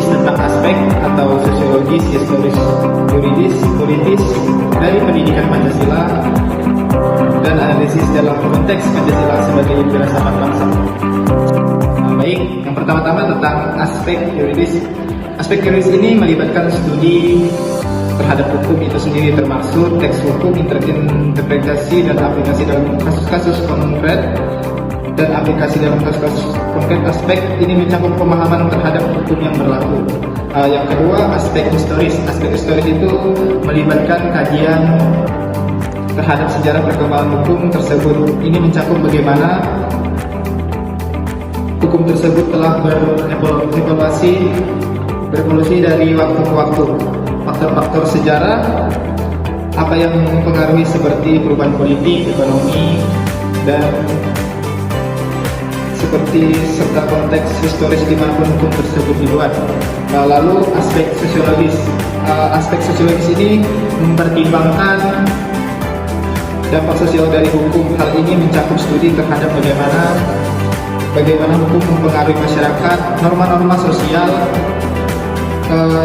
analisis tentang aspek atau sosiologis, historis, yuridis, politis dari pendidikan Pancasila dan analisis dalam konteks Pancasila sebagai filsafat bangsa. Baik, yang pertama-tama tentang aspek yuridis. Aspek yuridis ini melibatkan studi terhadap hukum itu sendiri, termasuk teks hukum, interpretasi dan aplikasi dalam kasus-kasus konkret. Dan aplikasi dalam kasus-kasus konkret, aspek ini mencakup pemahaman terhadap hukum yang berlaku. Yang kedua, aspek historis. Aspek historis itu melibatkan kajian terhadap sejarah perkembangan hukum tersebut. Ini mencakup bagaimana hukum tersebut telah berevolusi dari waktu ke waktu. Faktor-faktor sejarah apa yang mempengaruhi seperti perubahan politik, ekonomi, dan serta konteks historis di mana hukum tersebut dibuat. Lalu aspek sosiologis. Aspek sosiologis ini mempertimbangkan dampak sosial dari hukum. Hal ini mencakup studi terhadap bagaimana hukum mempengaruhi masyarakat, norma-norma sosial,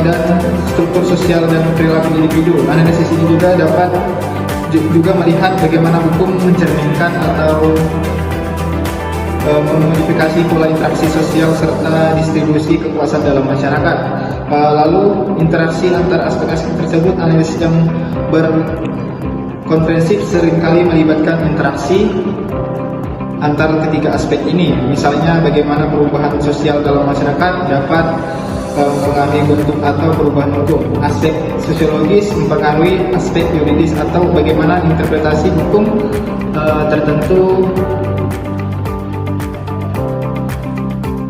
dan struktur sosial dan perilaku individu. Analisis ini juga dapat melihat bagaimana hukum mencerminkan atau memodifikasi pola interaksi sosial serta distribusi kekuasaan dalam masyarakat. Lalu interaksi antar aspek-aspek tersebut, analisis yang berkonferensif seringkali melibatkan interaksi antar ketiga aspek ini. Misalnya bagaimana perubahan sosial dalam masyarakat dapat mempengaruhi bentuk atau perubahan hukum. Aspek sosiologis mempengaruhi aspek yuridis atau bagaimana interpretasi hukum tertentu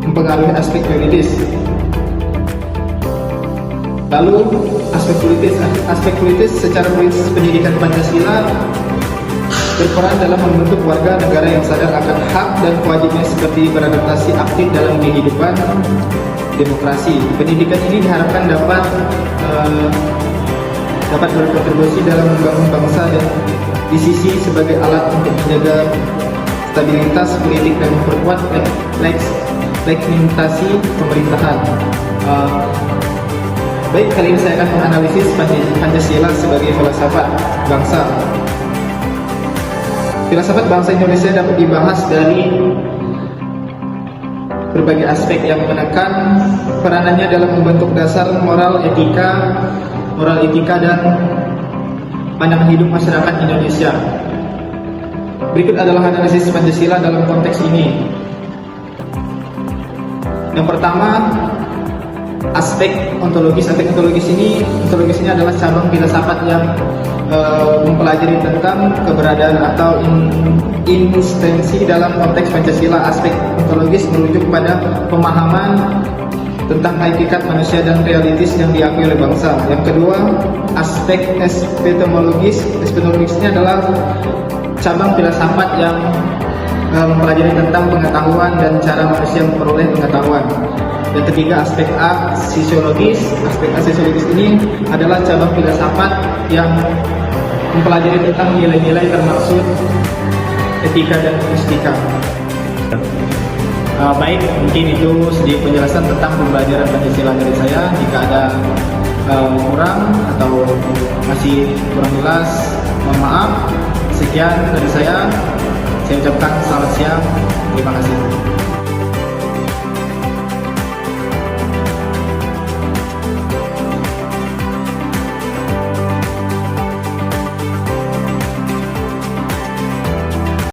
mempengaruhi aspek yuridis. Lalu aspek politis. Aspek politis, secara politis pendidikan Pancasila berperan dalam membentuk warga negara yang sadar akan hak dan kewajibannya seperti beradaptasi aktif dalam kehidupan demokrasi. Pendidikan ini diharapkan dapat berkontribusi dalam membangun bangsa dan di sisi sebagai alat untuk menjaga stabilitas politik dan memperkuat legitimasi pemerintahan. Baik, kali ini saya akan menganalisis Pancasila sebagai filsafat bangsa. Filsafat bangsa Indonesia dapat dibahas dari berbagai aspek yang menekan peranannya dalam membentuk dasar moral etika dan pandangan hidup masyarakat Indonesia. Berikut adalah analisis Pancasila dalam konteks ini. Yang pertama, aspek ontologis. Aspek ontologis ini adalah cabang filsafat yang mempelajari tentang keberadaan atau insistensi dalam konteks Pancasila. Aspek ontologis merujuk pada pemahaman tentang hakikat manusia dan realitis yang diakui oleh bangsa. Yang kedua, aspek epistemologis. Epistemologis ini adalah cabang filsafat yang mempelajari tentang pengetahuan dan cara manusia memperoleh pengetahuan. Yang ketiga, aspek sosiologis. Aspek sosiologis ini adalah cabang filsafat yang mempelajari tentang nilai-nilai termasuk etika dan mistika. Baik, mungkin itu sedikit penjelasan tentang pembelajaran Pancasila dari saya. Jika ada kurang atau masih kurang jelas, mohon maaf. Sekian dari saya ucapkan selamat siang. Terima kasih.